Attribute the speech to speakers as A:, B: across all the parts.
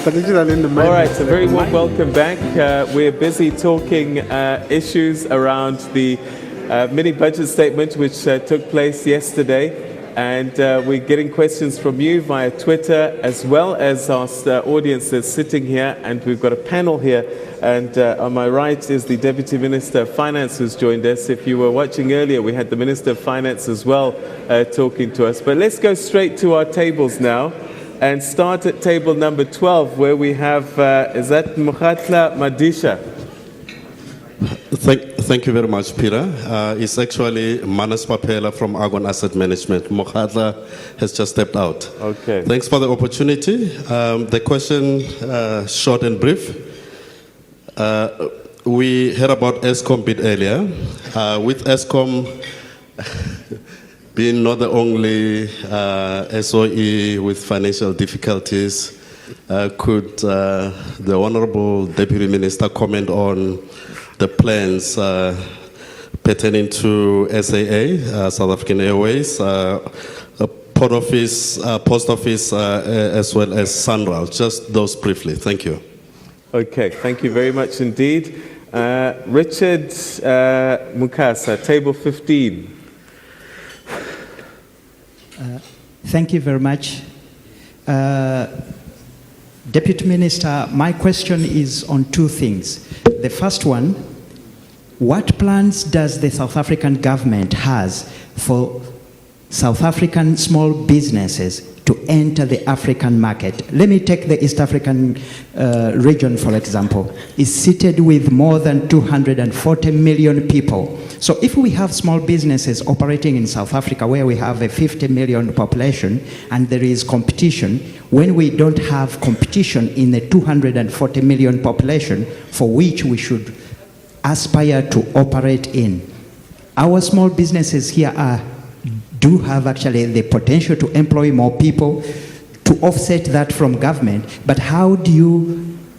A: particularly in the mining.
B: All right, so very warm welcome back. We're busy talking issues around the mini budget statement which took place yesterday. And we're getting questions from you via Twitter, as well as our audience that's sitting here. And we've got a panel here. And on my right is the Deputy Minister of Finance who's joined us. If you were watching earlier, we had the Minister of Finance as well talking to us. But let's go straight to our tables now and start at table number 12, where we have, is that Mkhatla Madisha?
C: Thank you very much, Peter. It's actually Manas Papela from Argon Asset Management. Mkhatla has just stepped out.
B: Okay.
C: Thanks for the opportunity. The question, short and brief. We heard about ESCOM bit earlier. With ESCOM being not the only SOE with financial difficulties, could the Honorable Deputy Minister comment on the plans pertaining to SAA, South African Airways, Post Office, as well as Sunrail? Just those briefly. Thank you.
B: Okay, thank you very much indeed. Richard Mkasa, table 15.
D: Thank you very much. Deputy Minister, my question is on two things. The first one, what plans does the South African government has for South African small businesses to enter the African market? Let me take the East African region, for example. It's seated with more than 240 million people. So if we have small businesses operating in South Africa, where we have a 50 million population and there is competition, when we don't have competition in the 240 million population for which we should aspire to operate in, our small businesses here do have actually the potential to employ more people, to offset that from government. But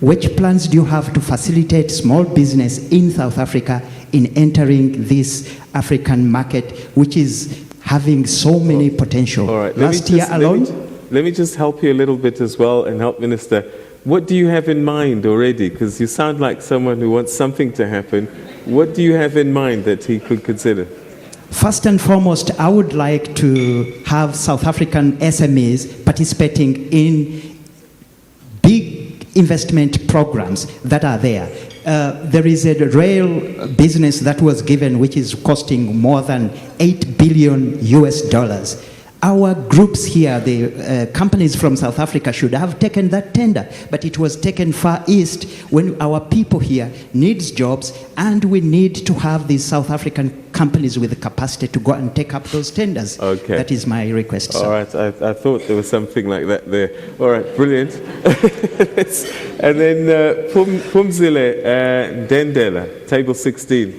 D: which plans do you have to facilitate small business in South Africa in entering this African market, which is having so many potential?
B: All right.
D: Last year alone?
B: Let me just help you a little bit as well and help Minister. What do you have in mind already? Because you sound like someone who wants something to happen. What do you have in mind that he could consider?
D: First and foremost, I would like to have South African SMEs participating in big investment programs that are there. There is a rail business that was given which is costing more than $8 billion US. Our groups here, the companies from South Africa, should have taken that tender, but it was taken far east when our people here needs jobs, and we need to have these South African companies with the capacity to go and take up those tenders.
B: Okay.
D: That is my request, sir.
B: All right, I thought there was something like that there. All right, brilliant. And then Pumzile Dendela, table 16.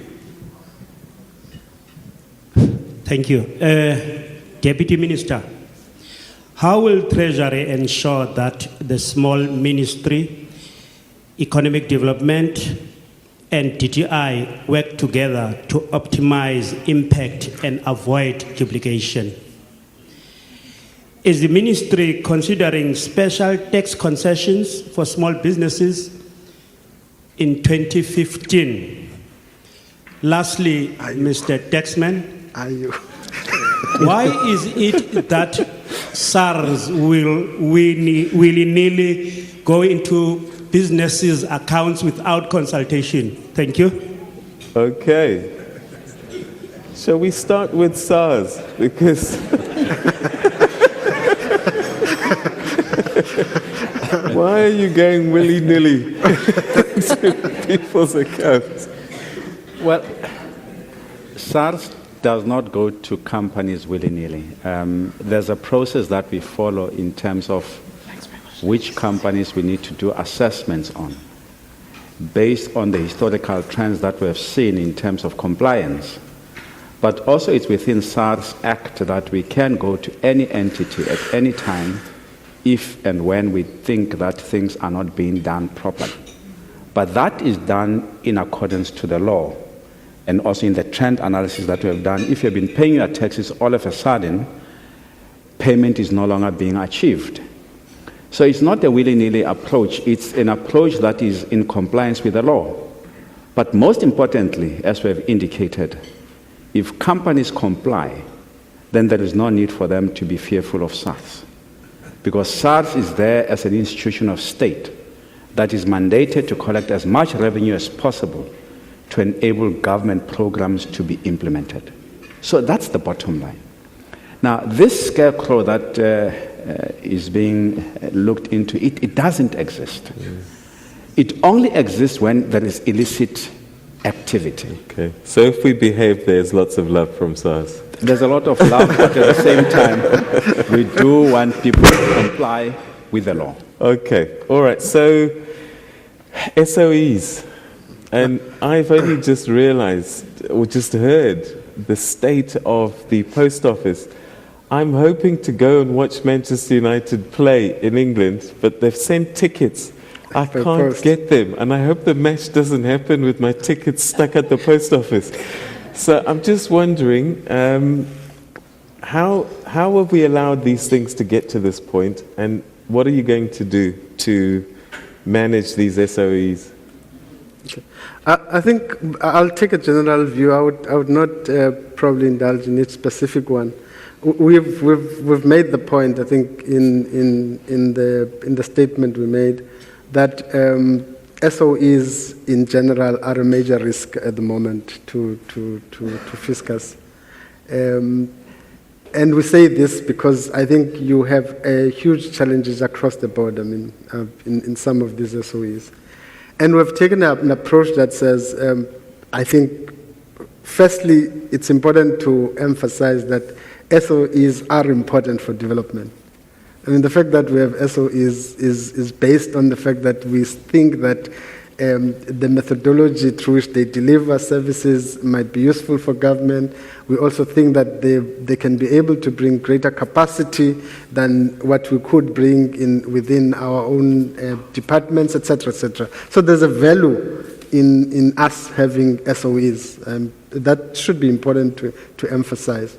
E: Thank you. Deputy Minister, how will Treasury ensure that the small ministry, economic development, and DTI work together to optimize impact and avoid duplication? Is the ministry considering special tax concessions for small businesses in 2015? Lastly, Mr. Taxman, why is it that SARS will willy-nilly go into businesses' accounts without consultation? Thank you.
B: Okay. Shall we start with SARS? Because why are you going willy-nilly to people's accounts?
F: Well, SARS does not go to companies willy-nilly. There's a process that we follow in terms of which companies we need to do assessments on, based on the historical trends that we have seen in terms of compliance. But also it's within SARS Act that we can go to any entity at any time if and when we think that things are not being done properly. But that is done in accordance to the law. And also in the trend analysis that we have done, if you've been paying your taxes, all of a sudden, payment is no longer being achieved. So it's not a willy-nilly approach. It's an approach that is in compliance with the law. But most importantly, as we have indicated, if companies comply, then there is no need for them to be fearful of SARS. Because SARS is there as an institution of state that is mandated to collect as much revenue as possible to enable government programs to be implemented. So that's the bottom line. Now, this scarecrow that is being looked into, it doesn't exist. It only exists when there is illicit activity.
B: Okay. So if we behave, there's lots of love from SARS.
F: There's a lot of love, but at the same time, we do want people to comply with the law.
B: Okay. All right. So SOEs. And I've only just realized, or just heard, the state of the post office. I'm hoping to go and watch Manchester United play in England, but they've sent tickets. I can't get them, and I hope the match doesn't happen with my tickets stuck at the post office. So I'm just wondering, how have we allowed these things to get to this point, and what are you going to do to manage these SOEs?
A: Okay. I think I'll take a general view. I would not probably indulge in each specific one. We've made the point, I think, in the statement we made, that SOEs in general are a major risk at the moment to fiscus. And we say this because I think you have huge challenges across the board, I mean, in some of these SOEs. And we've taken an approach that says, I think, firstly, it's important to emphasize that SOEs are important for development. I mean, the fact that we have SOEs is based on the fact that we think that the methodology through which they deliver services might be useful for government. We also think that they can be able to bring greater capacity than what we could bring within our own departments, etc., etc. So there's a value in us having SOEs. That should be important to emphasize.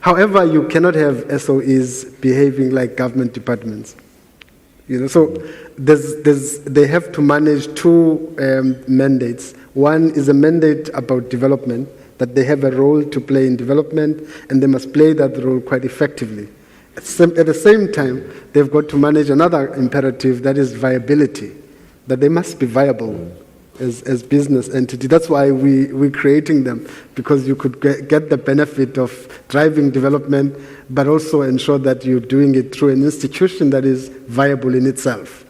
A: However, you cannot have SOEs behaving like government departments. You know, so they have to manage two mandates. One is a mandate about development, that they have a role to play in development, and they must play that role quite effectively. At the same time, they've got to manage another imperative, that is viability, that they must be viable as business entity. That's why we're creating them, because you could get the benefit of driving development, but also ensure that you're doing it through an institution that is viable in itself.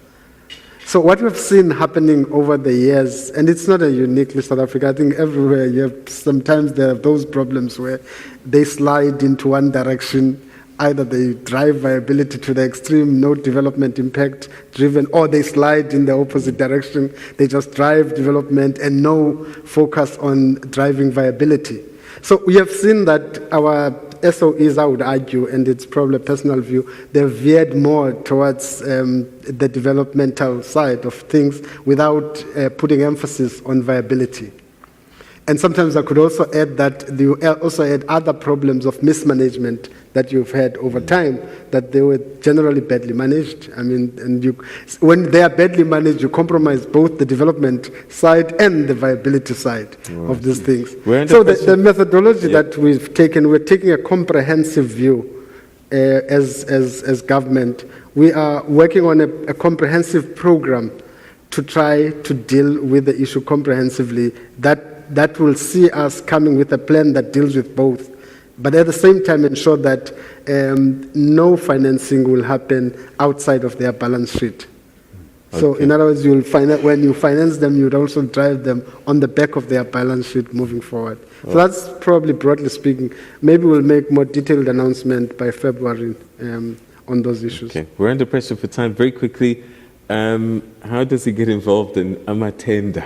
A: So what we've seen happening over the years, and it's not a uniquely South Africa, I think everywhere you have, sometimes there are those problems where they slide into one direction. Either they drive viability to the extreme, no development impact driven, or they slide in the opposite direction. They just drive development and no focus on driving viability. So we have seen that our SOEs, I would argue, and it's probably a personal view, they've veered more towards the developmental side of things without putting emphasis on viability. And sometimes I could also add that you also had other problems of mismanagement that you've had over time, that they were generally badly managed. I mean, and when they are badly managed, you compromise both the development side and the viability side of these things. So the methodology that we've taken, we're taking a comprehensive view as government. We are working on a comprehensive program to try to deal with the issue comprehensively. That will see us coming with a plan that deals with both, but at the same time ensure that no financing will happen outside of their balance sheet. Okay. So in other words, you'll find that when you finance them, you'd also drive them on the back of their balance sheet moving forward. Oh. So that's probably broadly speaking. Maybe we'll make more detailed announcement by February on those issues. Okay,
B: we're under pressure for time. Very quickly, how does he get involved in Amatenda?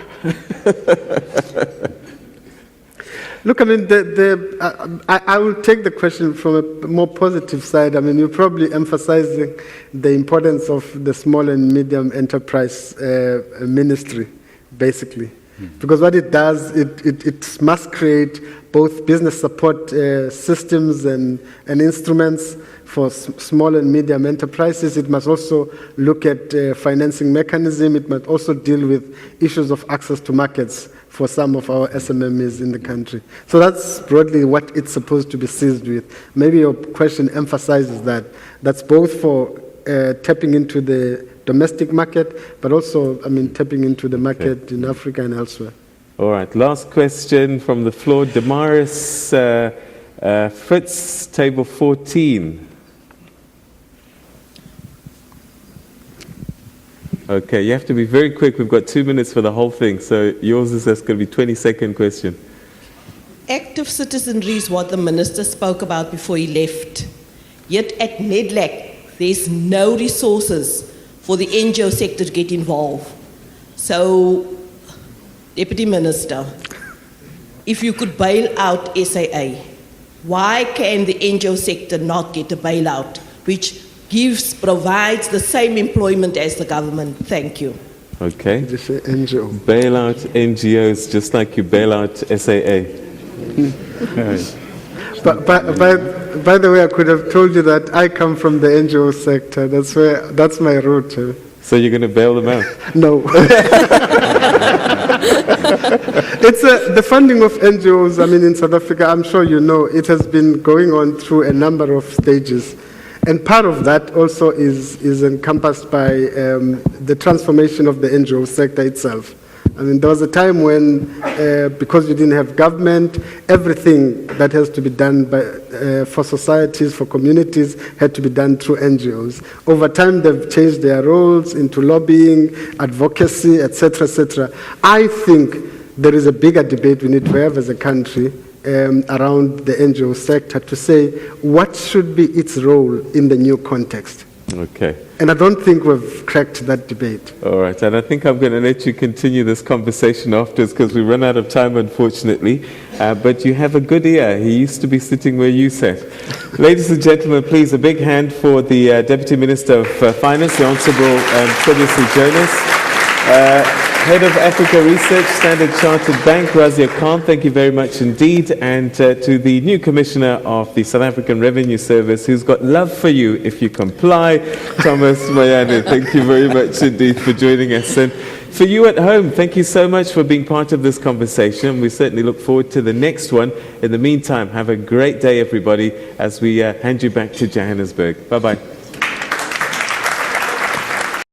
A: Look, I mean, I will take the question from a more positive side. I mean, you're probably emphasizing the importance of the small and medium enterprise ministry, basically. Because what it does, it must create both business support systems and instruments for small and medium enterprises. It must also look at financing mechanism. It must also deal with issues of access to markets for some of our SMMEs in the country. So that's broadly what it's supposed to be seized with. Maybe your question emphasizes that. That's both for tapping into the domestic market, but also, tapping into the market in Africa and elsewhere.
B: All right, last question from the floor. Damaris Fritz, table 14. Okay, you have to be very quick. We've got 2 minutes for the whole thing, so yours is just going to be 20-second question.
G: Active citizenry is what the minister spoke about before he left. Yet at NEDLAC, there's no resources for the NGO sector to get involved. So, Deputy Minister, if you could bail out SAA, why can the NGO sector not get a bailout, which provides the same employment as the government? Thank you.
B: Okay.
A: Did you say NGO?
B: Bail out NGOs just like you bail out SAA.
A: By the way, I could have told you that I come from the NGO sector. That's my route.
B: So you're going to bail them out?
A: No. It's the funding of NGOs. In South Africa, I'm sure you know, it has been going on through a number of stages. And part of that also is encompassed by the transformation of the NGO sector itself. There was a time when, because you didn't have government, everything that has to be done for societies, for communities, had to be done through NGOs. Over time, they've changed their roles into lobbying, advocacy, etc., etc. I think there is a bigger debate we need to have as a country around the NGO sector to say what should be its role in the new context.
B: Okay.
A: And I don't think we've cracked that debate.
B: All right, and I think I'm going to let you continue this conversation afterwards because we run out of time, unfortunately. But you have a good ear. He used to be sitting where you sat. Ladies and gentlemen, please, a big hand for the Deputy Minister of Finance, the Honourable Mcebisi Jonas. Head of Africa Research, Standard Chartered Bank, Razia Khan, thank you very much indeed. And to the new Commissioner of the South African Revenue Service, who's got love for you if you comply, Thomas Moyane, thank you very much indeed for joining us. And for you at home, thank you so much for being part of this conversation. We certainly look forward to the next one. In the meantime, have a great day, everybody, as we hand you back to Johannesburg. Bye-bye.